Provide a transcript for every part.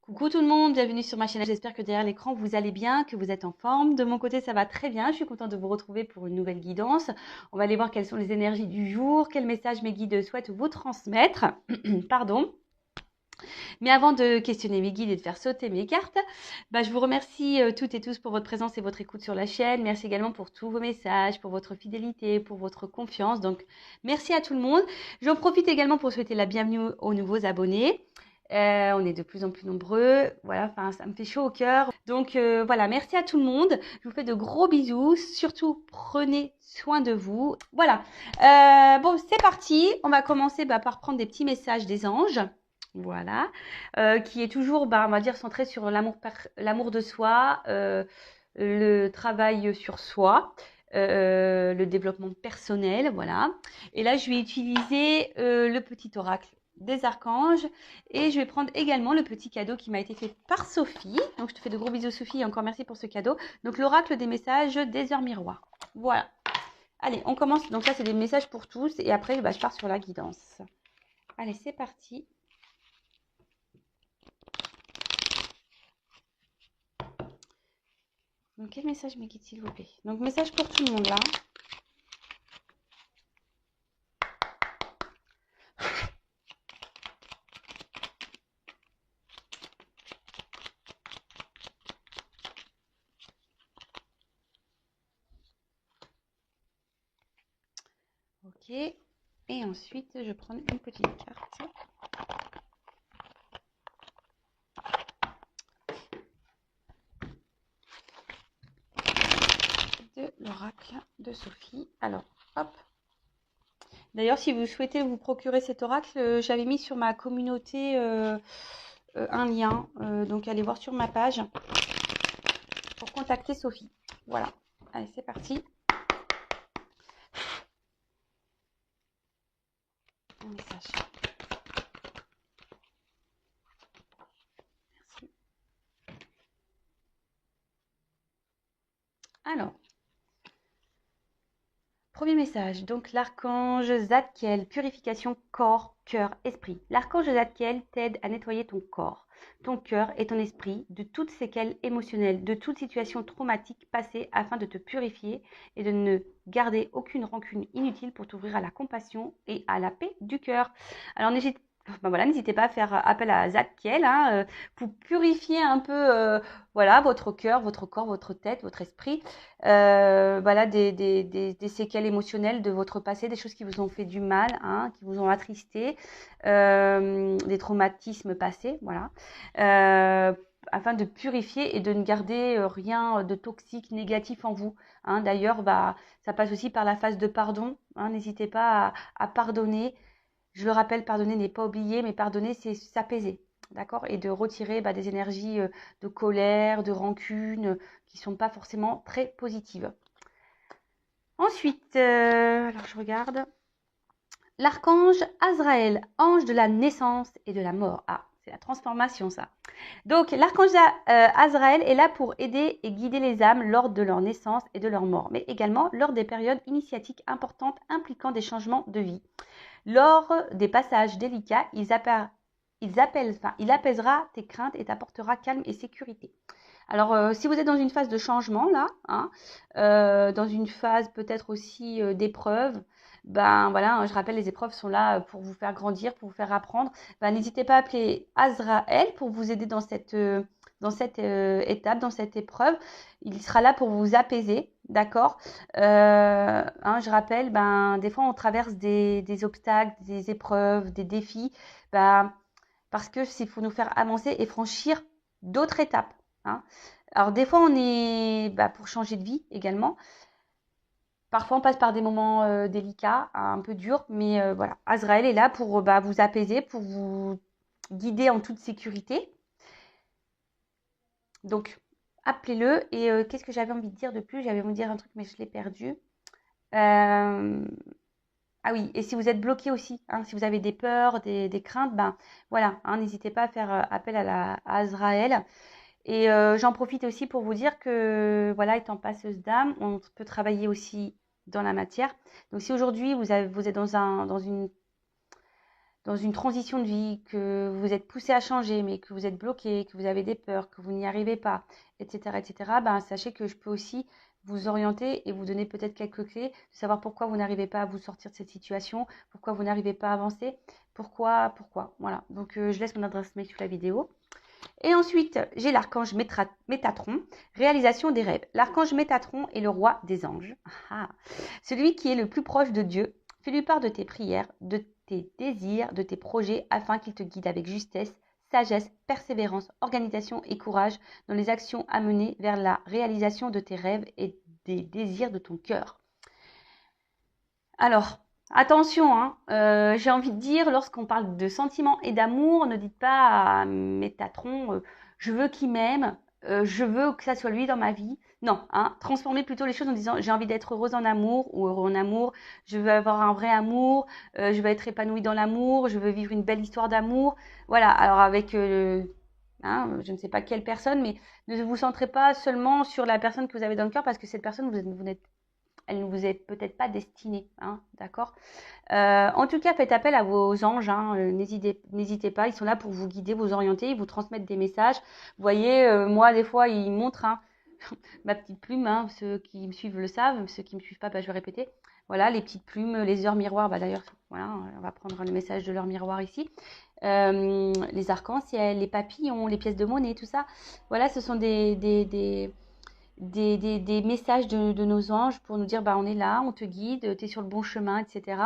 Coucou tout le monde, bienvenue sur ma chaîne. J'espère que derrière l'écran vous allez bien, que vous êtes en forme. De mon côté, ça va très bien. Je suis contente de vous retrouver pour une nouvelle guidance. On va aller voir quelles sont les énergies du jour, quel message mes guides souhaitent vous transmettre. Pardon. Mais avant de questionner mes guides et de faire sauter mes cartes, je vous remercie toutes et tous pour votre présence et votre écoute sur la chaîne. Merci également pour tous vos messages, pour votre fidélité, pour votre confiance. Donc, merci à tout le monde. J'en profite également pour souhaiter la bienvenue aux nouveaux abonnés. On est de plus en plus nombreux. Voilà, enfin, ça me fait chaud au cœur. Donc, voilà, merci à tout le monde. Je vous fais de gros bisous. Surtout, prenez soin de vous. Voilà. Bon, c'est parti. On va commencer par prendre des petits messages des anges. Voilà, qui est toujours, on va dire, centré sur l'amour de soi, le travail sur soi, le développement personnel, voilà. Et là, je vais utiliser le petit oracle des archanges et je vais prendre également le petit cadeau qui m'a été fait par Sophie. Donc, je te fais de gros bisous, Sophie, et encore merci pour ce cadeau. Donc, l'oracle des messages des heures miroirs. Voilà. Allez, on commence. Donc, là, c'est des messages pour tous et après, je pars sur la guidance. Allez, c'est parti. Donc, quel message me guide, s'il vous plaît? Donc, message pour tout le monde, là. Ok. Et ensuite, je prends une petite carte. De l'oracle de Sophie. Alors, hop. D'ailleurs, si vous souhaitez vous procurer cet oracle, j'avais mis sur ma communauté un lien. Donc, allez voir sur ma page pour contacter Sophie. Voilà. Allez, c'est parti. Un message. Merci. Alors. Premier message, donc l'archange Zadkiel, purification corps, cœur, esprit. L'archange Zadkiel t'aide à nettoyer ton corps, ton cœur et ton esprit de toutes séquelles émotionnelles, de toute situation traumatique passée afin de te purifier et de ne garder aucune rancune inutile pour t'ouvrir à la compassion et à la paix du cœur. Alors n'hésitez pas à faire appel à Zadkiel pour purifier un peu votre cœur, votre corps, votre tête, votre esprit. Voilà, des séquelles émotionnelles de votre passé, des choses qui vous ont fait du mal, qui vous ont attristé, des traumatismes passés, voilà, afin de purifier et de ne garder rien de toxique, négatif en vous. D'ailleurs, ça passe aussi par la phase de pardon. N'hésitez pas à pardonner. Je le rappelle, pardonner n'est pas oublier, mais pardonner, c'est s'apaiser. D'accord? Et de retirer des énergies de colère, de rancune, qui ne sont pas forcément très positives. Ensuite, alors je regarde. L'archange Azraël, ange de la naissance et de la mort. Ah, c'est la transformation, ça. Donc, l'archange Azraël est là pour aider et guider les âmes lors de leur naissance et de leur mort, mais également lors des périodes initiatiques importantes impliquant des changements de vie. Lors des passages délicats, il apaisera tes craintes et t'apportera calme et sécurité. Alors, si vous êtes dans une phase de changement, là, dans une phase peut-être aussi d'épreuve, voilà, je rappelle, les épreuves sont là pour vous faire grandir, pour vous faire apprendre. N'hésitez pas à appeler Azraël pour vous aider dans cette étape, dans cette épreuve. Il sera là pour vous apaiser, d'accord? Je rappelle, des fois, on traverse des obstacles, des épreuves, des défis, parce que c'est pour nous faire avancer et franchir d'autres étapes. Alors des fois on est pour changer de vie également. Parfois on passe par des moments délicats, un peu durs, mais voilà. Azraël est là pour vous apaiser, pour vous guider en toute sécurité. Donc appelez-le. Et qu'est-ce que j'avais envie de dire de plus? J'avais envie de dire un truc mais je l'ai perdu. Ah oui, et si vous êtes bloqué aussi, si vous avez des peurs, des craintes, voilà, n'hésitez pas à faire appel à Azraël. Et j'en profite aussi pour vous dire que, voilà, étant passeuse d'âme, on peut travailler aussi dans la matière. Donc, si aujourd'hui vous êtes dans une dans une transition de vie, que vous êtes poussé à changer, mais que vous êtes bloqué, que vous avez des peurs, que vous n'y arrivez pas, etc., ben, sachez que je peux aussi vous orienter et vous donner peut-être quelques clés, de savoir pourquoi vous n'arrivez pas à vous sortir de cette situation, pourquoi vous n'arrivez pas à avancer, pourquoi, voilà. Donc, je laisse mon adresse mail sous la vidéo. Et ensuite, j'ai l'archange Métatron, réalisation des rêves. L'archange Métatron est le roi des anges. Celui qui est le plus proche de Dieu. Fais-lui part de tes prières, de tes désirs, de tes projets, afin qu'il te guide avec justesse, sagesse, persévérance, organisation et courage dans les actions à mener vers la réalisation de tes rêves et des désirs de ton cœur. Alors, attention, hein, j'ai envie de dire, lorsqu'on parle de sentiments et d'amour, ne dites pas à Métatron, je veux qu'il m'aime, je veux que ça soit lui dans ma vie. Non, hein, transformez plutôt les choses en disant j'ai envie d'être heureuse en amour ou heureux en amour, je veux avoir un vrai amour, je veux être épanouie dans l'amour, je veux vivre une belle histoire d'amour. Voilà, alors avec, je ne sais pas quelle personne, mais ne vous centrez pas seulement sur la personne que vous avez dans le cœur parce que cette personne, elle ne vous est peut-être pas destinée, hein, d'accord. En tout cas, faites appel à vos anges, hein, n'hésitez pas, ils sont là pour vous guider, vous orienter, vous transmettre des messages. Vous voyez, moi, des fois, ils montrent ma petite plume, hein, ceux qui me suivent le savent, ceux qui ne me suivent pas, bah, je vais répéter. Voilà, les petites plumes, les heures miroirs, bah, d'ailleurs, voilà, on va prendre le message de l'heure miroir ici. Les arcs-en-ciel, les papillons, les pièces de monnaie, tout ça. Voilà, ce sont des messages de nos anges pour nous dire bah on est là, on te guide, tu es sur le bon chemin, etc.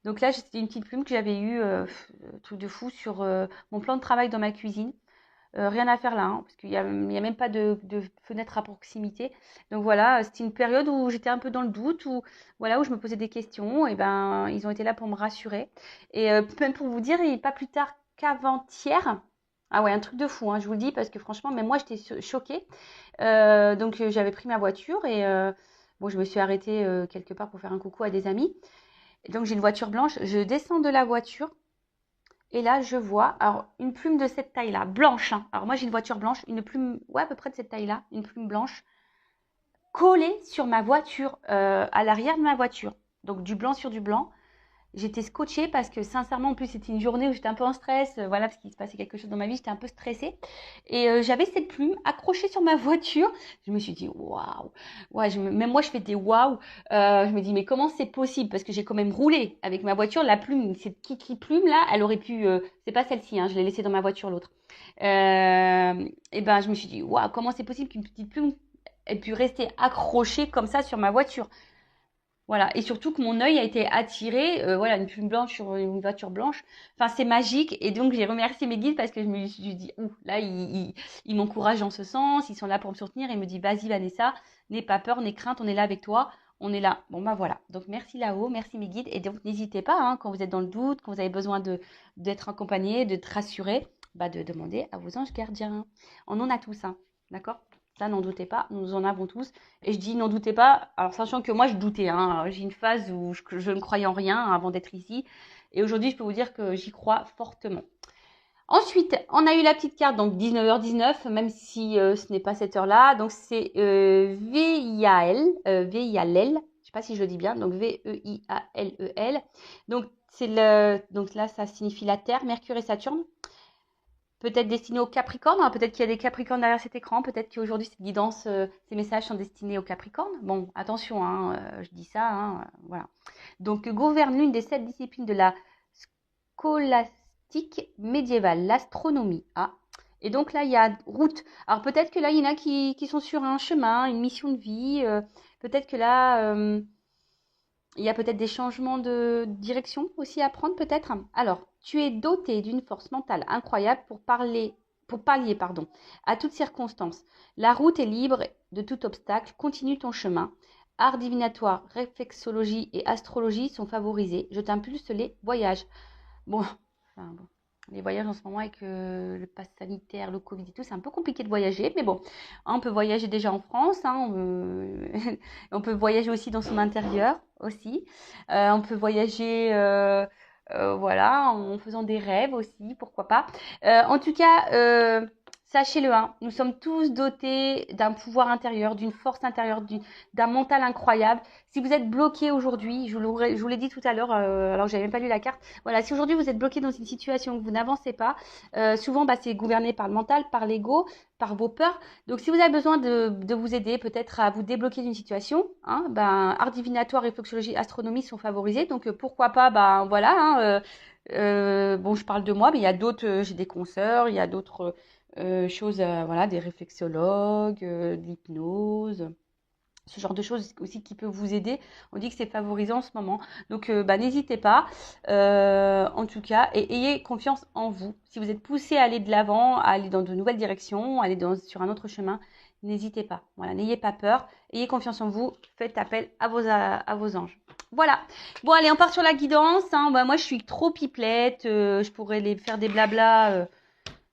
Donc là, c'était une petite plume que j'avais eue, truc de fou, sur mon plan de travail dans ma cuisine. Rien à faire là, hein, parce qu'il n'y a même pas de fenêtre à proximité. Donc voilà, c'était une période où j'étais un peu dans le doute, où je me posais des questions, et ben ils ont été là pour me rassurer. Et même pour vous dire, et pas plus tard qu'avant-hier, ah ouais, un truc de fou, hein, je vous le dis, parce que franchement, même moi, j'étais choquée. Donc j'avais pris ma voiture et je me suis arrêtée quelque part pour faire un coucou à des amis. Et donc j'ai une voiture blanche, je descends de la voiture et là je vois une plume de cette taille-là, blanche, hein. Alors moi j'ai une voiture blanche, une plume, ouais, à peu près de cette taille-là, une plume blanche collée sur ma voiture, à l'arrière de ma voiture. Donc du blanc sur du blanc. J'étais scotchée parce que sincèrement, en plus, c'était une journée où j'étais un peu en stress, voilà, parce qu'il se passait quelque chose dans ma vie, j'étais un peu stressée. Et j'avais cette plume accrochée sur ma voiture. Je me suis dit, waouh! Ouais, même moi, je fais des waouh! Je me dis, mais comment c'est possible? Parce que j'ai quand même roulé avec ma voiture. La plume, cette kiki plume là, elle aurait pu. C'est pas celle-ci, hein, je l'ai laissée dans ma voiture, l'autre. Et ben, je me suis dit, waouh, comment c'est possible qu'une petite plume ait pu rester accrochée comme ça sur ma voiture? Voilà, et surtout que mon œil a été attiré, une plume blanche sur une voiture blanche. Enfin, c'est magique. Et donc, j'ai remercié mes guides parce que je me suis dit, ouh, là, ils m'encouragent en ce sens, ils sont là pour me soutenir. Et ils me disent, vas-y, Vanessa, n'aie pas peur, n'aie crainte, on est là avec toi, on est là. Bon, bah voilà. Donc, merci là-haut, merci mes guides. Et donc, n'hésitez pas, hein, quand vous êtes dans le doute, quand vous avez besoin d'être accompagné, de te rassurer, de demander à vos anges gardiens. On en a tous, hein, d'accord? Ça, n'en doutez pas, nous en avons tous. Et je dis n'en doutez pas, alors sachant que moi je doutais, hein. J'ai une phase où je ne croyais en rien avant d'être ici. Et aujourd'hui, je peux vous dire que j'y crois fortement. Ensuite, on a eu la petite carte, donc 19h19, même si ce n'est pas cette heure-là. Donc c'est VIAL, VIALEL, je ne sais pas si je le dis bien, donc VEIALEL. Donc là, ça signifie la Terre, Mercure et Saturne. Peut-être destiné aux Capricornes, hein, peut-être qu'il y a des Capricornes derrière cet écran, peut-être qu'aujourd'hui cette guidance, ces messages sont destinés aux Capricornes. Bon, attention, hein, je dis ça, hein, voilà. Donc, gouverne l'une des 7 disciplines de la scolastique médiévale, l'astronomie. Ah. Et donc là, il y a route. Alors peut-être que là, il y en a qui sont sur un chemin, une mission de vie. Peut-être que là, il y a peut-être des changements de direction aussi à prendre, peut-être. Alors, tu es doté d'une force mentale incroyable pour pallier, à toutes circonstances. La route est libre de tout obstacle. Continue ton chemin. Art divinatoire, réflexologie et astrologie sont favorisés. Je t'impulse les voyages. Bon, les voyages en ce moment avec le pass sanitaire, le Covid et tout, c'est un peu compliqué de voyager. Mais bon, on peut voyager déjà en France. Hein, on peut voyager aussi dans son intérieur aussi. On peut voyager... en faisant des rêves aussi, pourquoi pas. En tout cas, Sachez-le, hein, nous sommes tous dotés d'un pouvoir intérieur, d'une force intérieure, d'un mental incroyable. Si vous êtes bloqué aujourd'hui, je vous l'ai dit tout à l'heure, alors que j'avais même pas lu la carte. Voilà, si aujourd'hui vous êtes bloqué dans une situation que vous n'avancez pas, souvent c'est gouverné par le mental, par l'ego, par vos peurs. Donc si vous avez besoin de vous aider peut-être à vous débloquer d'une situation, hein, art divinatoire, réflexologie, astronomie sont favorisés. Donc pourquoi pas, voilà. Hein, bon, je parle de moi, mais il y a d'autres, j'ai des consoeurs, il y a d'autres choses, voilà, des réflexologues, de l'hypnose, ce genre de choses aussi qui peut vous aider. On dit que c'est favorisant en ce moment. Donc, n'hésitez pas, en tout cas, et ayez confiance en vous. Si vous êtes poussé à aller de l'avant, à aller dans de nouvelles directions, à aller sur un autre chemin, n'hésitez pas. Voilà, n'ayez pas peur. Ayez confiance en vous. Faites appel à vos anges. Voilà. Bon, allez, on part sur la guidance. Hein. Moi, je suis trop pipelette. Je pourrais les faire des blabla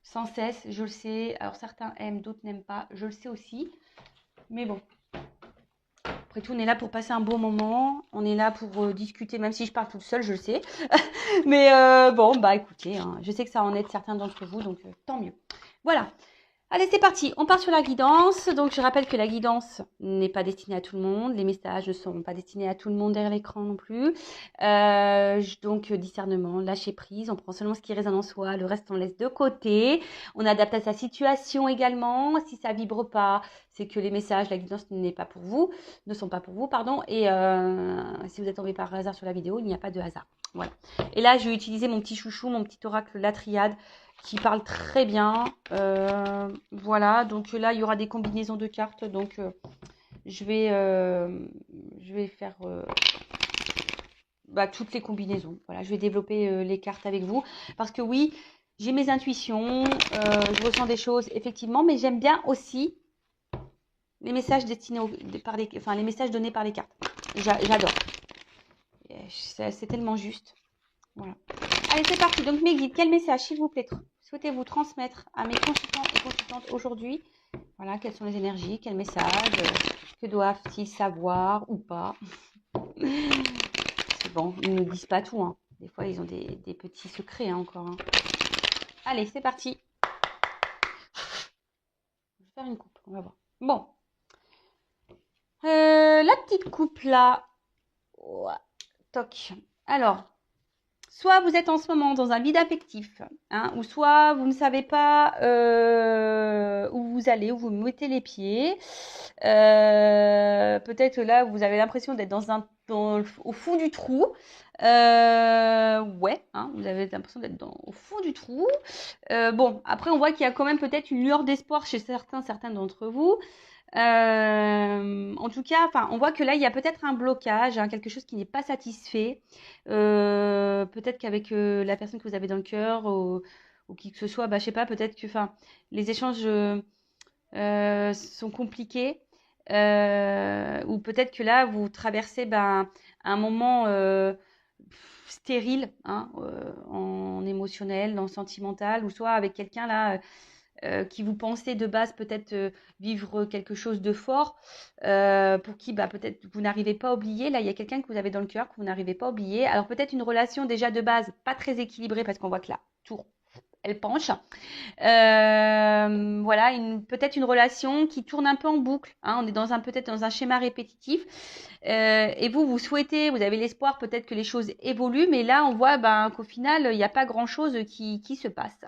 sans cesse, je le sais. Alors, certains aiment, d'autres n'aiment pas. Je le sais aussi. Mais bon. Après tout, on est là pour passer un bon moment. On est là pour discuter, même si je parle toute seule, je le sais. Mais bon, écoutez, hein, je sais que ça en aide certains d'entre vous, donc tant mieux. Voilà. Allez, c'est parti. On part sur la guidance. Donc, je rappelle que la guidance n'est pas destinée à tout le monde. Les messages ne sont pas destinés à tout le monde derrière l'écran non plus. Donc, discernement, lâcher prise. On prend seulement ce qui résonne en soi. Le reste, on laisse de côté. On adapte à sa situation également. Si ça vibre pas, c'est que les messages, la guidance ne sont pas pour vous, pardon. Et si vous êtes tombé par hasard sur la vidéo, il n'y a pas de hasard. Voilà. Et là, je vais utiliser mon petit chouchou, mon petit oracle, la triade, qui parle très bien. Voilà, donc là, il y aura des combinaisons de cartes. Donc, je vais faire toutes les combinaisons. Voilà, je vais développer les cartes avec vous. Parce que oui, j'ai mes intuitions, je ressens des choses, effectivement, mais j'aime bien aussi les messages les messages donnés par les cartes. J'adore. C'est tellement juste. Voilà. Allez, c'est parti. Donc, mes guides, quel message, s'il vous plaît, souhaitez-vous transmettre à mes consultants et consultantes aujourd'hui? Voilà, quelles sont les énergies, quels messages, que doivent-ils savoir ou pas? C'est bon, ils ne nous disent pas tout. Hein. Des fois, ils ont des petits secrets encore. Hein. Allez, c'est parti. Je vais faire une coupe, on va voir. Bon. La petite coupe là. Oh, toc. Alors, soit vous êtes en ce moment dans un vide affectif, hein, ou soit vous ne savez pas où vous allez, où vous mettez les pieds. Peut-être là, vous avez l'impression d'être au fond du trou. Ouais, hein, vous avez l'impression d'être au fond du trou. Bon, après, on voit qu'il y a quand même peut-être une lueur d'espoir chez certains d'entre vous. En tout cas, on voit que là, il y a peut-être un blocage, hein, quelque chose qui n'est pas satisfait. Peut-être qu'avec la personne que vous avez dans le cœur ou qui que ce soit, je sais pas, peut-être que les échanges sont compliqués. Ou peut-être que là, vous traversez un moment stérile, hein, en émotionnel, en sentimental, ou soit avec quelqu'un là qui vous pensez de base peut-être vivre quelque chose de fort, pour qui peut-être vous n'arrivez pas à oublier. Là, il y a quelqu'un que vous avez dans le cœur que vous n'arrivez pas à oublier. Alors peut-être une relation déjà de base pas très équilibrée parce qu'on voit que la tour, elle penche. Voilà, peut-être une relation qui tourne un peu en boucle. Hein, on est peut-être dans un schéma répétitif. Et vous souhaitez, vous avez l'espoir peut-être que les choses évoluent, mais là, on voit qu'au final, il n'y a pas grand-chose qui se passe.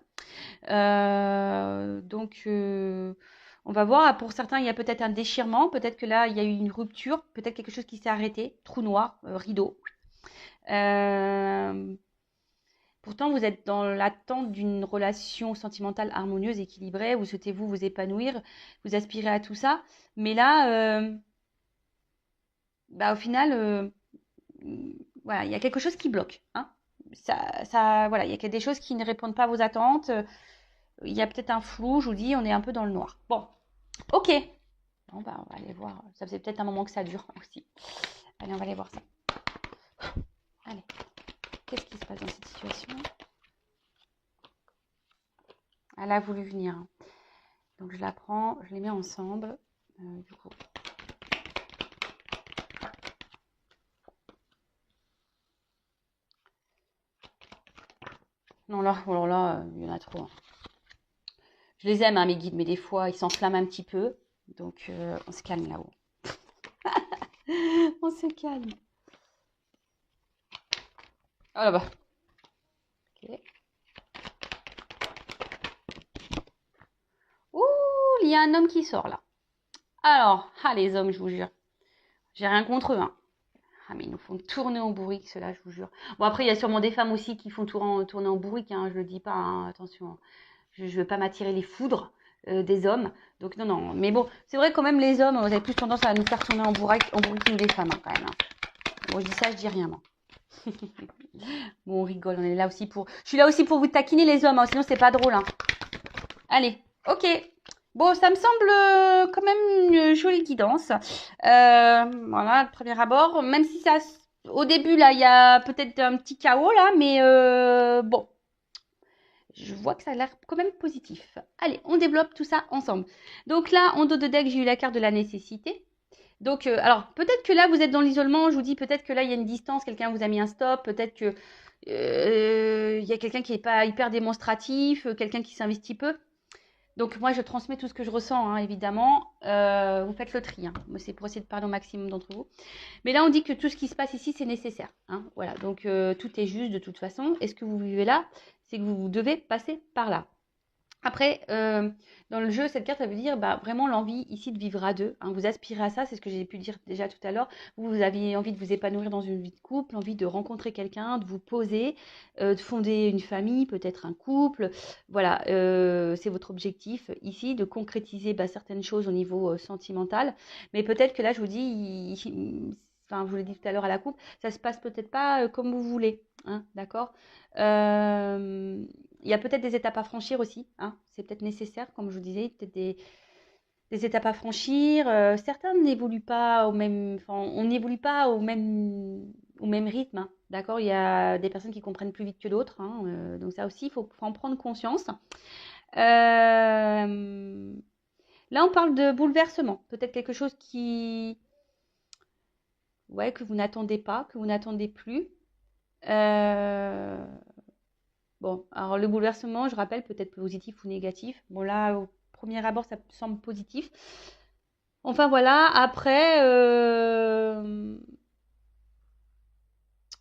Donc, on va voir. Pour certains, il y a peut-être un déchirement. Peut-être que là, il y a eu une rupture. Peut-être quelque chose qui s'est arrêté. Trou noir, rideau. Pourtant, vous êtes dans l'attente d'une relation sentimentale harmonieuse, équilibrée. Vous souhaitez vous épanouir. Vous aspirez à tout ça. Mais là, au final, voilà, il y a quelque chose qui bloque. Hein. Voilà, il y a des choses qui ne répondent pas à vos attentes. Il y a peut-être un flou, je vous dis, on est un peu dans le noir. Bon, ok. Bon, on va aller voir. Ça faisait peut-être un moment que ça dure aussi. Allez, on va aller voir ça. Allez, qu'est-ce qui se passe dans cette situation? Elle a voulu venir. Donc, je la prends, je les mets ensemble. Du coup. Non, là, il y en a trop. Hein. Je les aime, hein, mes guides, mais des fois, ils s'enflamment un petit peu. Donc, on se calme là-haut. On se calme. Oh là-bas. Ok. Ouh, il y a un homme qui sort là. Alors, les hommes, je vous jure. J'ai rien contre eux, hein. Ah, mais ils nous font tourner en bourrique, ceux-là, je vous jure. Bon, après, il y a sûrement des femmes aussi qui font tourner en bourrique, hein, je le dis pas, hein, attention. Je ne veux pas m'attirer les foudres des hommes. Donc, non, non. Mais bon, c'est vrai, quand même, les hommes, vous avez plus tendance à nous faire tourner en bourrique que les femmes, hein, quand même. Hein. Bon, je dis ça, je dis rien, moi. Bon, on rigole, on est là aussi pour... Je suis là aussi pour vous taquiner, les hommes, hein, sinon, c'est pas drôle. Hein. Allez, ok. Bon, ça me semble quand même une jolie guidance. Voilà, le premier abord. Même si ça, au début, là, il y a peut-être un petit chaos, là, mais bon. Je vois que ça a l'air quand même positif. Allez, on développe tout ça ensemble. Donc là, en dos de deck, j'ai eu la carte de la nécessité. Donc, alors, peut-être que là, vous êtes dans l'isolement. Je vous dis, peut-être que là, il y a une distance. Quelqu'un vous a mis un stop. Peut-être que il y a quelqu'un qui n'est pas hyper démonstratif. Quelqu'un qui s'investit peu. Donc moi, je transmets tout ce que je ressens, hein, évidemment. Vous faites le tri. Hein. C'est pour essayer de parler au maximum d'entre vous. Mais là, on dit que tout ce qui se passe ici, c'est nécessaire. Hein. Voilà, donc tout est juste de toute façon. Et ce que vous vivez là, c'est que vous devez passer par là. Après, dans le jeu, cette carte, ça veut dire vraiment l'envie ici de vivre à deux. Hein. Vous aspirez à ça, c'est ce que j'ai pu dire déjà tout à l'heure. Vous aviez envie de vous épanouir dans une vie de couple, envie de rencontrer quelqu'un, de vous poser, de fonder une famille, peut-être un couple. Voilà, c'est votre objectif ici, de concrétiser certaines choses au niveau sentimental. Mais peut-être que là, je vous dis, enfin, je vous l'ai dit tout à l'heure à la coupe, ça se passe peut-être pas comme vous voulez. Hein, d'accord il y a peut-être des étapes à franchir aussi, hein. C'est peut-être nécessaire, comme je vous disais, peut-être des étapes à franchir. Certains n'évoluent pas au même, enfin, on n'évolue pas au même rythme, hein. D'accord? Il y a des personnes qui comprennent plus vite que d'autres, hein, donc ça aussi, faut en prendre conscience. Là, on parle de bouleversement, peut-être quelque chose ouais, que vous n'attendez pas, que vous n'attendez plus. Bon, alors le bouleversement, je rappelle, peut-être positif ou négatif. Bon, là, au premier abord, ça semble positif. Enfin, voilà. Après,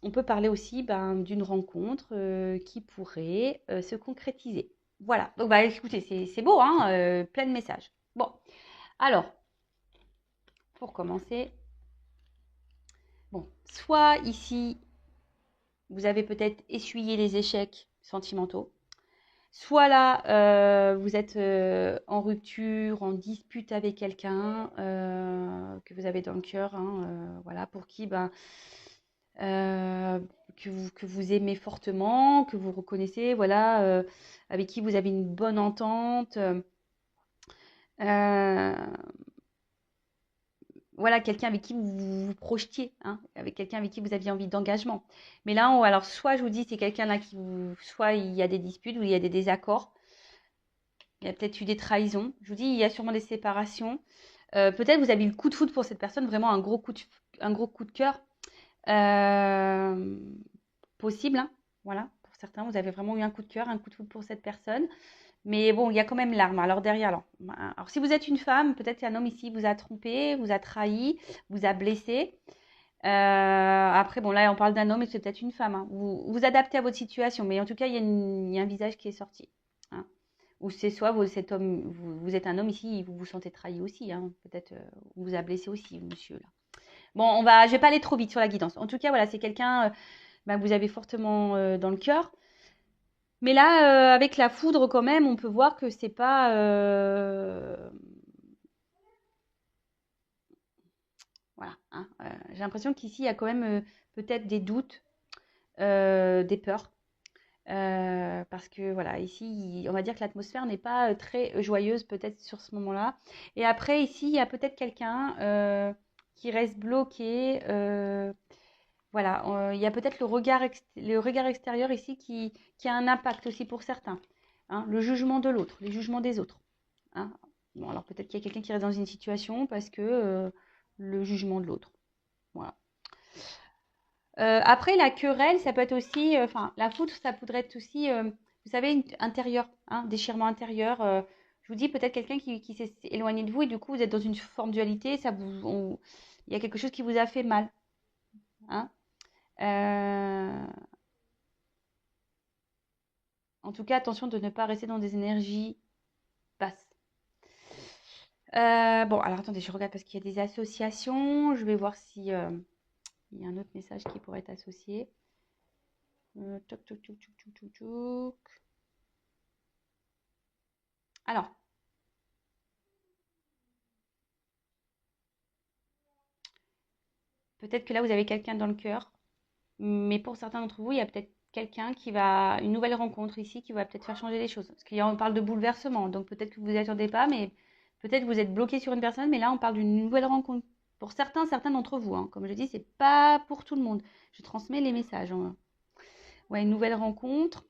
on peut parler aussi d'une rencontre qui pourrait se concrétiser. Voilà. Donc, écoutez, c'est beau, hein, plein de messages. Bon, alors, pour commencer, bon, soit ici, vous avez peut-être essuyé les échecs sentimentaux. Soit là, vous êtes en rupture, en dispute avec quelqu'un que vous avez dans le cœur, hein, voilà, pour qui que vous aimez fortement, que vous reconnaissez, voilà, avec qui vous avez une bonne entente. Voilà, quelqu'un avec qui vous vous projetiez, hein, avec quelqu'un avec qui vous aviez envie d'engagement. Mais là, alors soit je vous dis, c'est quelqu'un là soit il y a des disputes ou il y a des désaccords. Il y a peut-être eu des trahisons. Je vous dis, il y a sûrement des séparations. Peut-être vous avez eu le coup de foudre pour cette personne, vraiment un gros coup de cœur. Possible, hein. Voilà, pour certains, vous avez vraiment eu un coup de cœur, un coup de foudre pour cette personne. Mais bon, il y a quand même l'arme. Alors derrière, alors si vous êtes une femme, peut-être qu'un homme ici vous a trompé, vous a trahi, vous a blessé. Après, bon, là, on parle d'un homme et c'est peut-être une femme. Hein. Vous adaptez à votre situation, mais en tout cas, il y a un visage qui est sorti. Hein. Ou c'est soit cet homme, vous êtes un homme ici, vous vous sentez trahi aussi. Hein. Peut-être on vous a blessé aussi, monsieur. Là. Bon, je vais pas aller trop vite sur la guidance. En tout cas, voilà, c'est quelqu'un que vous avez fortement dans le cœur. Mais là, avec la foudre, quand même, on peut voir que c'est pas. Voilà. Hein, j'ai l'impression qu'ici, il y a quand même peut-être des doutes, des peurs. Parce que voilà, ici, on va dire que l'atmosphère n'est pas très joyeuse peut-être sur ce moment-là. Et après, ici, il y a peut-être quelqu'un qui reste bloqué. Voilà, il y a peut-être le regard extérieur ici qui a un impact aussi pour certains. Hein, le jugement de l'autre, les jugements des autres. Hein. Bon, alors peut-être qu'il y a quelqu'un qui reste dans une situation parce que le jugement de l'autre. Voilà. Après, la querelle, ça peut être aussi, enfin, la foudre, ça pourrait être aussi, vous savez, intérieur, hein, déchirement intérieur. vous dis peut-être quelqu'un qui s'est éloigné de vous et du coup vous êtes dans une forme de dualité, il y a quelque chose qui vous a fait mal. Hein. Euh, En tout cas, attention de ne pas rester dans des énergies basses. Bon, alors attendez, je regarde parce qu'il y a des associations. Je vais voir si il y a un autre message qui pourrait être associé. Toc, toc, toc, toc, toc, toc, toc. Alors, peut-être que là, vous avez quelqu'un dans le cœur, mais pour certains d'entre vous, il y a peut-être quelqu'un une nouvelle rencontre ici qui va peut-être faire changer les choses. Parce qu'on parle de bouleversement, donc peut-être que vous n'y attendez pas, mais peut-être que vous êtes bloqué sur une personne, mais là, on parle d'une nouvelle rencontre. Pour certains d'entre vous, hein. Comme je dis, c'est pas pour tout le monde. Je transmets les messages, hein. Ouais, une nouvelle rencontre.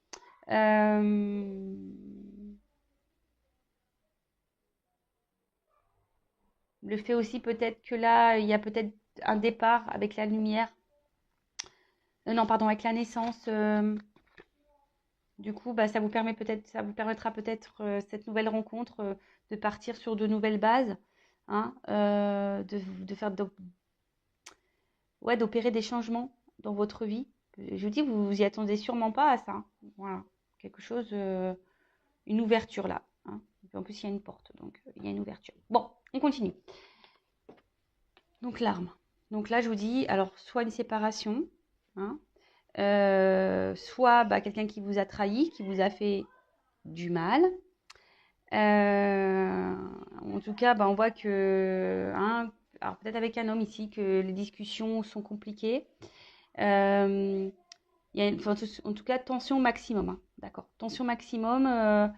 Euh, Le fait aussi peut-être que là, il y a peut-être un départ avec la lumière. Non, pardon, avec la naissance. Du coup, bah, ça vous permettra peut-être cette nouvelle rencontre de partir sur de nouvelles bases, hein, de faire ouais, d'opérer des changements dans votre vie. Je vous dis, vous vous y attendez sûrement pas à ça, hein. Voilà, quelque chose, une ouverture là, hein. Et puis en plus, il y a une porte, donc il y a une ouverture. Bon, on continue. Donc l'arme. Donc là, je vous dis, alors soit une séparation, hein, soit bah, quelqu'un qui vous a trahi, qui vous a fait du mal. En tout cas, bah, on voit que, hein, alors peut-être avec un homme ici, que les discussions sont compliquées. Il y a enfin, en tout cas, tension maximum, hein, d'accord. Tension maximum.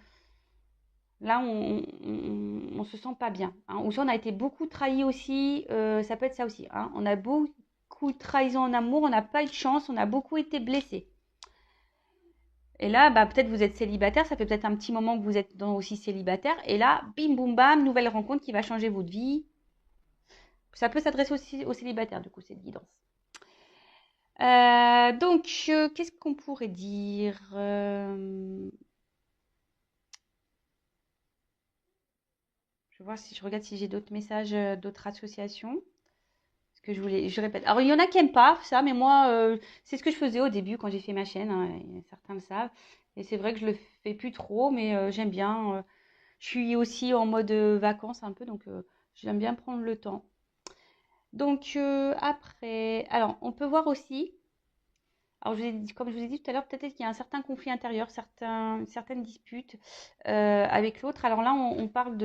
Là, on se sent pas bien, hein. Ou soit on a été beaucoup trahi aussi. Ça peut être ça aussi, hein. On a beaucoup de trahison en amour. On n'a pas eu de chance. On a beaucoup été blessé. Et là, bah, peut-être vous êtes célibataire, ça fait peut-être un petit moment que vous êtes aussi célibataire. Et là, bim, boum, bam, nouvelle rencontre qui va changer votre vie. Ça peut s'adresser aussi aux célibataires, du coup, cette guidance. Qu'est-ce qu'on pourrait dire Je vais voir si je regarde si j'ai d'autres messages, d'autres associations. Ce que je répète. Alors, il y en a qui n'aiment pas ça, mais moi, c'est ce que je faisais au début quand j'ai fait ma chaîne, hein, et certains le savent. Et c'est vrai que je le fais plus trop, mais j'aime bien. Je suis aussi en mode vacances un peu, donc j'aime bien prendre le temps. Après, alors on peut voir aussi, alors comme je vous ai dit tout à l'heure, peut-être qu'il y a un certain conflit intérieur, certaines disputes avec l'autre. Alors là, on parle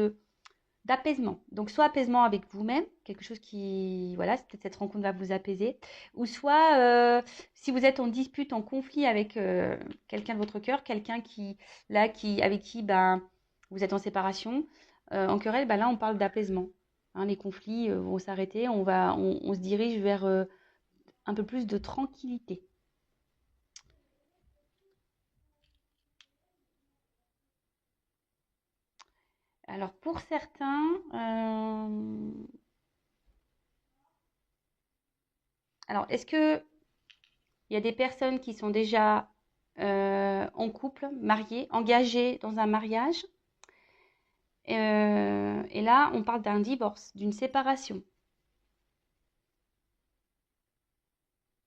d'apaisement. Donc soit apaisement avec vous-même, quelque chose qui, voilà, peut-être cette rencontre va vous apaiser, ou soit si vous êtes en dispute, en conflit avec quelqu'un de votre cœur, quelqu'un avec qui ben, vous êtes en séparation, en querelle, ben là on parle d'apaisement. Hein, les conflits vont s'arrêter, on se dirige vers un peu plus de tranquillité. Alors pour certains, alors est-ce que il y a des personnes qui sont déjà en couple, mariées, engagées dans un mariage. Et là, on parle d'un divorce, d'une séparation.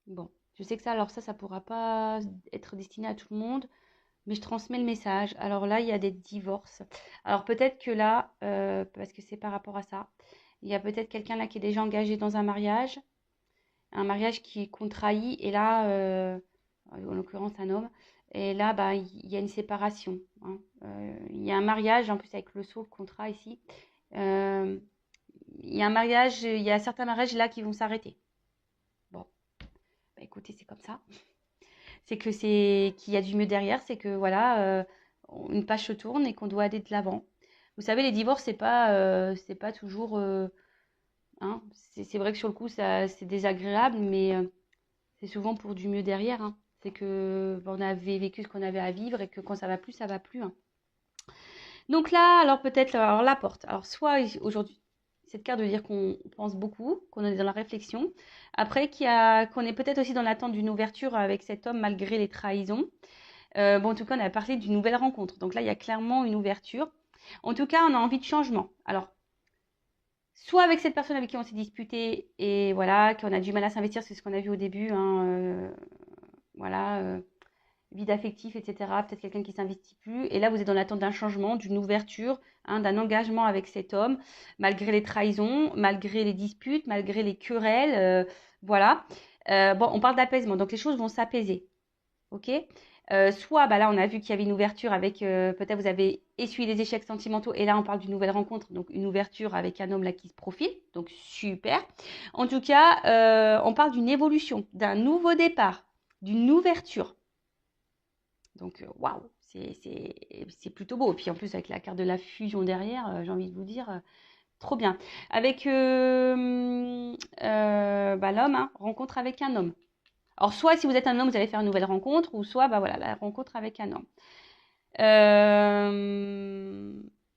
Bon, je sais que ça pourra pas être destiné à tout le monde, mais je transmets le message. Alors là, il y a des divorces. Alors peut-être que là, parce que c'est par rapport à ça, il y a peut-être quelqu'un là qui est déjà engagé dans un mariage qui est contrait, et là, en l'occurrence un homme, et là, bah, il y a une séparation, hein. Il y a un mariage, en plus avec le sceau, le contrat ici. Euh, il y a un mariage, il y a certains mariages là qui vont s'arrêter. Bon, bah, écoutez, c'est comme ça. C'est que qu'il y a du mieux derrière, c'est que voilà, une page se tourne et qu'on doit aller de l'avant. Vous savez, les divorces, c'est pas toujours, hein, c'est vrai que sur le coup, ça, c'est désagréable, mais c'est souvent pour du mieux derrière, hein. C'est que on avait vécu ce qu'on avait à vivre et que quand ça va plus, hein. Donc là, alors peut-être, alors la porte. Alors soit aujourd'hui, cette carte veut dire qu'on pense beaucoup, qu'on est dans la réflexion. Après, qu'on est peut-être aussi dans l'attente d'une ouverture avec cet homme malgré les trahisons. Bon, en tout cas, on a parlé d'une nouvelle rencontre. Donc là, il y a clairement une ouverture. En tout cas, on a envie de changement. Alors, soit avec cette personne avec qui on s'est disputé et voilà, qu'on a du mal à s'investir, c'est ce qu'on a vu au début, hein, voilà, vide affectif, etc. Peut-être quelqu'un qui s'investit plus. Et là, vous êtes dans l'attente d'un changement, d'une ouverture, hein, d'un engagement avec cet homme, malgré les trahisons, malgré les disputes, malgré les querelles, voilà. Bon, on parle d'apaisement, donc les choses vont s'apaiser. Ok. Soit, bah là, on a vu qu'il y avait une ouverture avec, peut-être vous avez essuyé les échecs sentimentaux, et là, on parle d'une nouvelle rencontre, donc une ouverture avec un homme là qui se profile, donc super. En tout cas, on parle d'une évolution, d'un nouveau départ, d'une ouverture. Donc, waouh, c'est plutôt beau. Et puis en plus, avec la carte de la fusion derrière, j'ai envie de vous dire, trop bien. Avec bah, l'homme, hein, rencontre avec un homme. Alors, soit si vous êtes un homme, vous allez faire une nouvelle rencontre, ou soit, bah voilà, la rencontre avec un homme.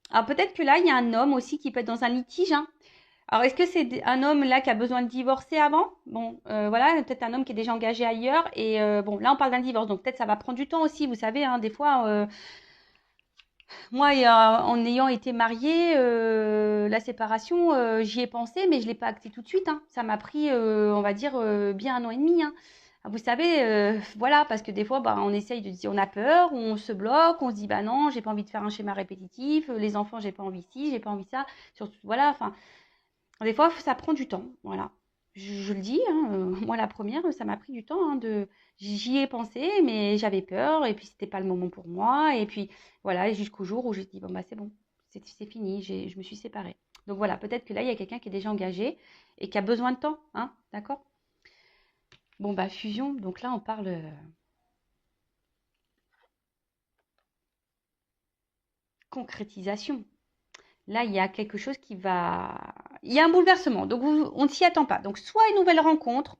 Alors, peut-être que là, il y a un homme aussi qui peut être dans un litige, hein. Alors, est-ce que c'est un homme là qui a besoin de divorcer avant? Bon, voilà, peut-être un homme qui est déjà engagé ailleurs. Et bon, là, on parle d'un divorce, donc peut-être ça va prendre du temps aussi. Vous savez, hein, des fois, moi, en ayant été mariée, la séparation, j'y ai pensé, mais je ne l'ai pas acté tout de suite, hein. Ça m'a pris, on va dire, bien 1 an et demi, hein. Vous savez, voilà, parce que des fois, bah, on essaye de dire, on a peur, on se bloque, on se dit, bah non, j'ai pas envie de faire un schéma répétitif, les enfants, j'ai pas envie ci, j'ai pas envie ça, surtout, voilà, enfin, des fois, ça prend du temps, voilà. Je le dis, hein, moi la première, ça m'a pris du temps, hein, j'y ai pensé, mais j'avais peur, et puis c'était pas le moment pour moi, et puis voilà, jusqu'au jour où j'ai dit, bon bah c'est bon, c'est fini, je me suis séparée. Donc voilà, peut-être que là, il y a quelqu'un qui est déjà engagé et qui a besoin de temps, hein, d'accord? Bon bah fusion, donc là on parle concrétisation. Là, il y a quelque chose qui va... Il y a un bouleversement, donc on ne s'y attend pas. Donc soit une nouvelle rencontre,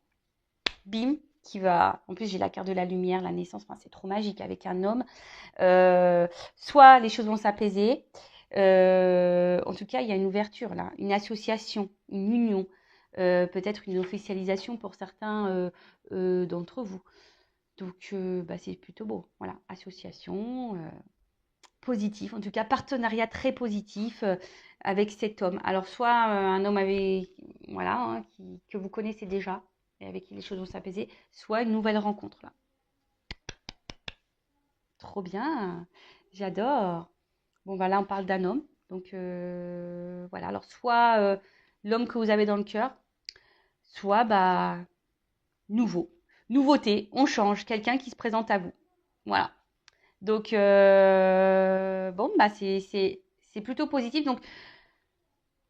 bim, qui va. En plus, j'ai la carte de la lumière, la naissance, enfin, c'est trop magique avec un homme. Euh, Soit les choses vont s'apaiser. En tout cas, il y a une ouverture là, une association, une union, peut-être une officialisation pour certains d'entre vous. Donc, bah, c'est plutôt beau. Voilà, association, positif, en tout cas, partenariat très positif avec cet homme. Alors, soit un homme avec, voilà, hein, que vous connaissez déjà et avec qui les choses vont s'apaiser, soit une nouvelle rencontre là. Trop bien, j'adore. Bon, bah là, on parle d'un homme. Donc, voilà. Alors, soit l'homme que vous avez dans le cœur, soit, bah, nouveau. Nouveauté, on change, quelqu'un qui se présente à vous. Voilà. Donc, bon, bah, c'est plutôt positif. Donc,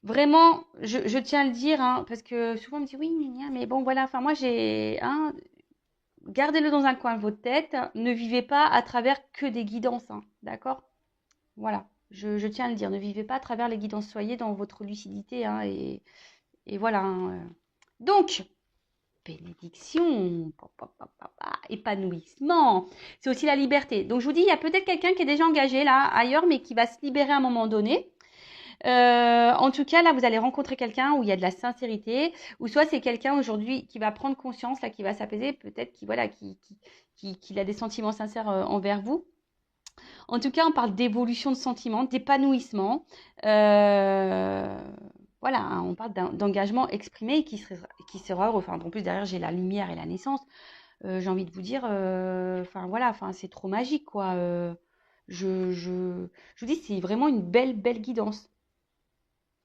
vraiment, je tiens à le dire, hein, parce que souvent on me dit oui, mais bon, voilà. Enfin, moi, j'ai, hein, gardez-le dans un coin de votre tête. Ne vivez pas à travers que des guidances, hein, d'accord? Voilà, je tiens à le dire, ne vivez pas à travers les guidances, soyez dans votre lucidité, hein, et voilà, hein. Donc, bénédiction, épanouissement, c'est aussi la liberté. Donc, je vous dis, il y a peut-être quelqu'un qui est déjà engagé là, ailleurs, mais qui va se libérer à un moment donné. En tout cas, là, vous allez rencontrer quelqu'un où il y a de la sincérité, ou soit c'est quelqu'un aujourd'hui qui va prendre conscience, là, qui va s'apaiser, peut-être qui, voilà, qui a des sentiments sincères envers vous. En tout cas, on parle d'évolution de sentiments, d'épanouissement. Euh, voilà, hein, on parle d'engagement exprimé qui sera heureux. Enfin, en plus, derrière, j'ai la lumière et la naissance. J'ai envie de vous dire, enfin voilà, enfin, c'est trop magique, quoi. Je vous dis, c'est vraiment une belle, belle guidance.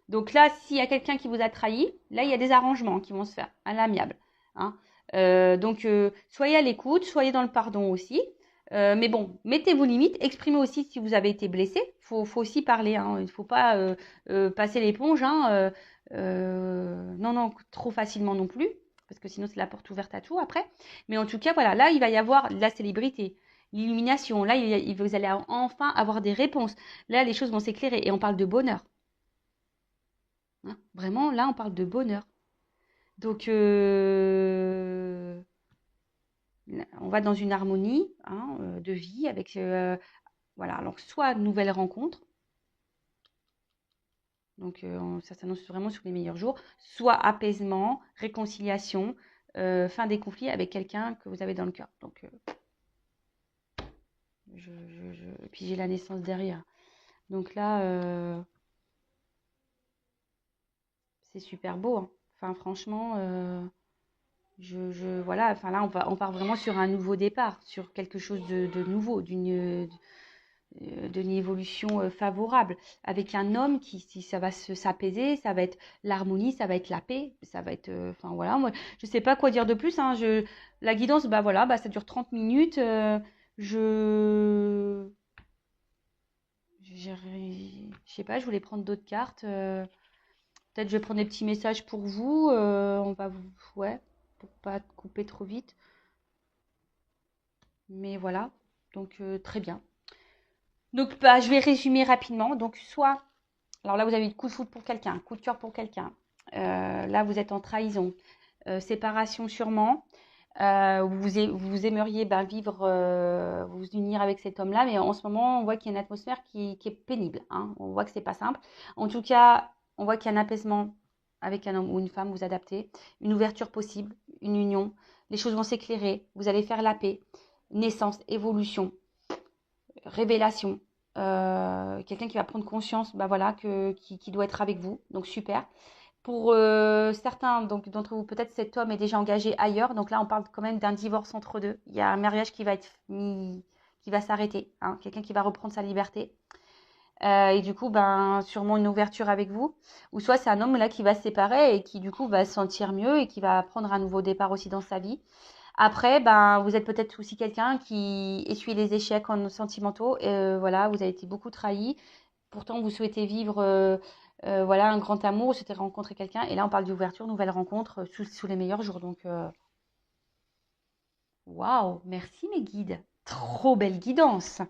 Donc là, s'il y a quelqu'un qui vous a trahi, là, il y a des arrangements qui vont se faire à l'amiable, hein. Donc, soyez à l'écoute, soyez dans le pardon aussi. Mais bon, mettez vos limites, exprimez aussi si vous avez été blessé. Faut aussi parler, hein. Il ne faut pas passer l'éponge, hein. Non, non, trop facilement non plus, parce que sinon c'est la porte ouverte à tout après. Mais en tout cas, voilà, là, il va y avoir la célébrité, l'illumination. Là, vous allez enfin avoir des réponses. Là, les choses vont s'éclairer et on parle de bonheur, hein. Vraiment, là, on parle de bonheur. Donc, on va dans une harmonie, hein, de vie avec, voilà, alors soit nouvelle rencontre, donc ça s'annonce vraiment sur les meilleurs jours, soit apaisement, réconciliation, fin des conflits avec quelqu'un que vous avez dans le cœur. Donc, et puis j'ai la naissance derrière. Donc là, c'est super beau, hein. Enfin, franchement, voilà, enfin là, on part vraiment sur un nouveau départ, sur quelque chose de nouveau, d'une évolution favorable, avec un homme qui, si ça va s'apaiser, ça va être l'harmonie, ça va être la paix, ça va être, enfin voilà, moi, je sais pas quoi dire de plus, hein, la guidance, bah voilà, bah ça dure 30 minutes, je, je sais pas, je voulais prendre d'autres cartes, peut-être je vais prendre des petits messages pour vous, on va vous, ouais, pour pas couper trop vite, mais voilà, donc très bien. Donc bah, je vais résumer rapidement, donc soit alors là, vous avez eu coup de foudre pour quelqu'un, coup de cœur pour quelqu'un. Là, vous êtes en trahison, séparation sûrement. Vous aimeriez ben, vivre, vous unir avec cet homme-là, mais en ce moment, on voit qu'il y a une atmosphère qui est pénible, hein. On voit que c'est pas simple. En tout cas, on voit qu'il y a un apaisement avec un homme ou une femme, vous adaptez, une ouverture possible, une union. Les choses vont s'éclairer, vous allez faire la paix, naissance, évolution, révélation, quelqu'un qui va prendre conscience, bah voilà, qui doit être avec vous. Donc super. Pour certains donc d'entre vous, peut-être cet homme est déjà engagé ailleurs. Donc là, on parle quand même d'un divorce entre deux. Il y a un mariage qui va être mis, qui va s'arrêter, hein, quelqu'un qui va reprendre sa liberté. Et du coup, ben sûrement une ouverture avec vous. Ou soit c'est un homme là qui va se séparer et qui du coup va se sentir mieux et qui va prendre un nouveau départ aussi dans sa vie. Après, ben, vous êtes peut-être aussi quelqu'un qui essuie les échecs en sentimentaux. Et, voilà, vous avez été beaucoup trahi. Pourtant, vous souhaitez vivre voilà, un grand amour, vous souhaitez rencontrer quelqu'un. Et là, on parle d'ouverture, nouvelle rencontre sous les meilleurs jours. Donc, waouh, merci mes guides. Trop belle guidance.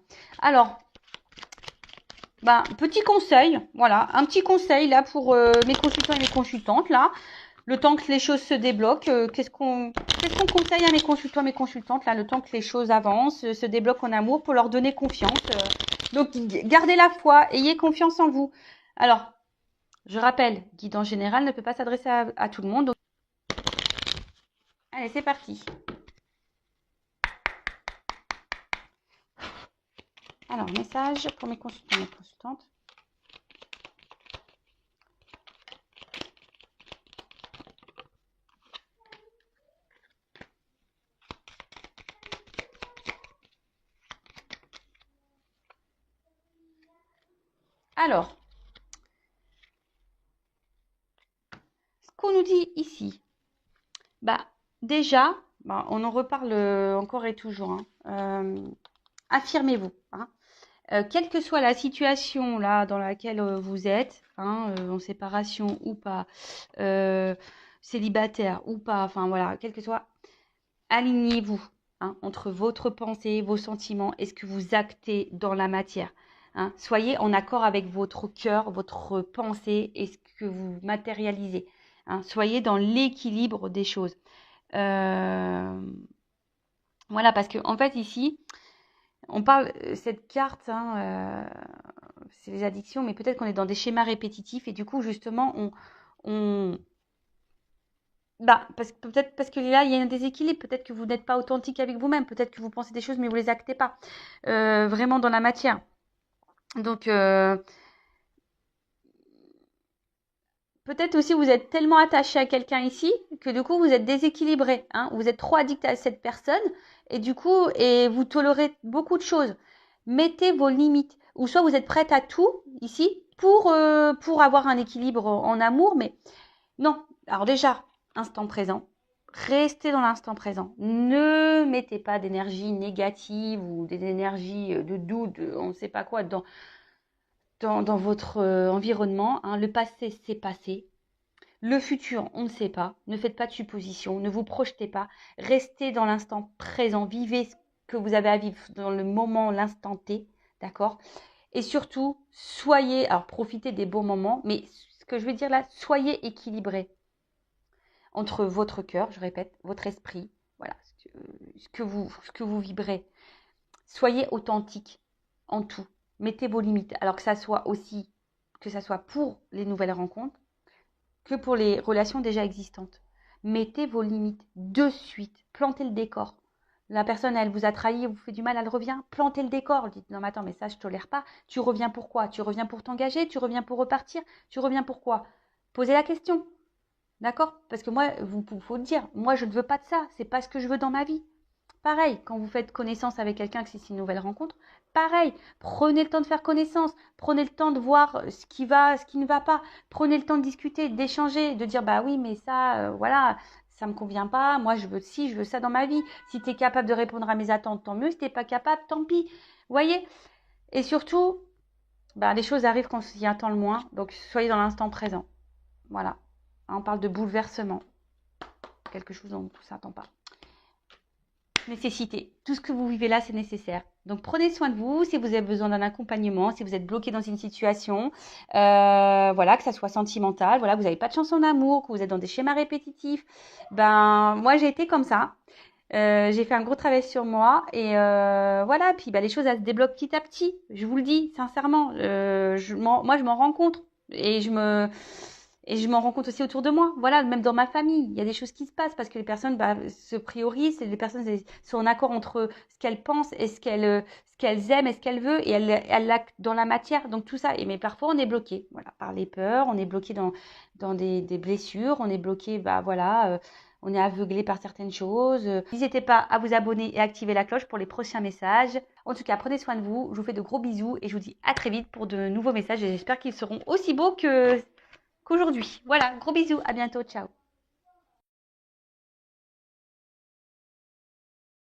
Alors, ben, petit conseil, voilà, un petit conseil là pour mes consultants et mes consultantes là. Le temps que les choses se débloquent, qu'est-ce qu'on conseille à mes consultants, mes consultantes, là, le temps que les choses avancent, se débloquent en amour pour leur donner confiance. Donc, gardez la foi, ayez confiance en vous. Alors, je rappelle, guide en général ne peut pas s'adresser à tout le monde. Donc, allez, c'est parti. Alors, message pour mes consultants, mes consultantes. Alors, ce qu'on nous dit ici, bah, déjà, bah, on en reparle encore et toujours, hein. Affirmez-vous, hein. Quelle que soit la situation là dans laquelle vous êtes, hein, en séparation ou pas, euh, célibataire ou pas, enfin voilà, quel que soit, alignez-vous, hein, entre votre pensée, vos sentiments et ce que vous actez dans la matière, hein. Soyez en accord avec votre cœur, votre pensée et ce que vous matérialisez, hein. Soyez dans l'équilibre des choses. Euh, voilà, parce que en fait ici, on parle, cette carte, hein, c'est les addictions, mais peut-être qu'on est dans des schémas répétitifs et du coup, justement, on bah, peut-être parce que là, il y a un déséquilibre. Peut-être que vous n'êtes pas authentique avec vous-même. Peut-être que vous pensez des choses, mais vous les actez pas vraiment dans la matière. Donc, peut-être aussi vous êtes tellement attaché à quelqu'un ici que du coup, vous êtes déséquilibré, hein. Vous êtes trop addict à cette personne et du coup, et vous tolérez beaucoup de choses. Mettez vos limites. Ou soit vous êtes prête à tout ici pour avoir un équilibre en amour, mais non. Alors déjà, instant présent. Restez dans l'instant présent. Ne mettez pas d'énergie négative ou des énergies de doute, on ne sait pas quoi, dans votre environnement, hein. Le passé, c'est passé. Le futur, on ne sait pas. Ne faites pas de suppositions. Ne vous projetez pas. Restez dans l'instant présent. Vivez ce que vous avez à vivre dans le moment, l'instant T. D'accord? Et surtout, alors profitez des bons moments, mais ce que je veux dire là, soyez équilibrés entre votre cœur, je répète, votre esprit, voilà, ce que vous vibrez. Soyez authentique en tout. Mettez vos limites. Alors que ça soit pour les nouvelles rencontres, que pour les relations déjà existantes. Mettez vos limites de suite. Plantez le décor. La personne, elle vous a trahi, elle vous fait du mal, elle revient, plantez le décor. Dites, non mais attends, mais ça, je tolère pas. Tu reviens pour quoi? Tu reviens pour t'engager? Tu reviens pour repartir? Tu reviens pour quoi? Posez la question. D'accord? Parce que moi, faut le dire, moi, je ne veux pas de ça. C'est pas ce que je veux dans ma vie. Pareil, quand vous faites connaissance avec quelqu'un, que c'est une nouvelle rencontre, pareil, prenez le temps de faire connaissance, prenez le temps de voir ce qui va, ce qui ne va pas, prenez le temps de discuter, d'échanger, de dire bah oui, mais ça, voilà, ça me convient pas, moi je veux ci, je veux ça dans ma vie. Si tu es capable de répondre à mes attentes, tant mieux, si tu n'es pas capable, tant pis. Vous voyez? Et surtout, bah, les choses arrivent quand on s'y attend le moins, donc soyez dans l'instant présent. Voilà. On parle de bouleversement, quelque chose dont on ne s'attend pas. Nécessité. Tout ce que vous vivez là, c'est nécessaire. Donc prenez soin de vous si vous avez besoin d'un accompagnement, si vous êtes bloqué dans une situation, voilà, que ça soit sentimental, voilà, vous n'avez pas de chance en amour, que vous êtes dans des schémas répétitifs. Ben moi j'ai été comme ça. J'ai fait un gros travail sur moi et voilà. Puis ben, les choses elles se débloquent petit à petit. Je vous le dis sincèrement. Moi je m'en rends compte et je m'en rends compte aussi autour de moi. Voilà, même dans ma famille, il y a des choses qui se passent parce que les personnes se priorisent, et les personnes sont en accord entre ce qu'elles pensent et ce qu'elles aiment et ce qu'elles veulent et elles l'actent dans la matière. Donc tout ça. Mais parfois on est bloqué, voilà, par les peurs, on est bloqué dans des blessures, on est bloqué, voilà. On est aveuglé par certaines choses. N'hésitez pas à vous abonner et activer la cloche pour les prochains messages. En tout cas, prenez soin de vous. Je vous fais de gros bisous et je vous dis à très vite pour de nouveaux messages. Et j'espère qu'ils seront aussi beaux qu'aujourd'hui. Voilà, gros bisous, à bientôt, ciao.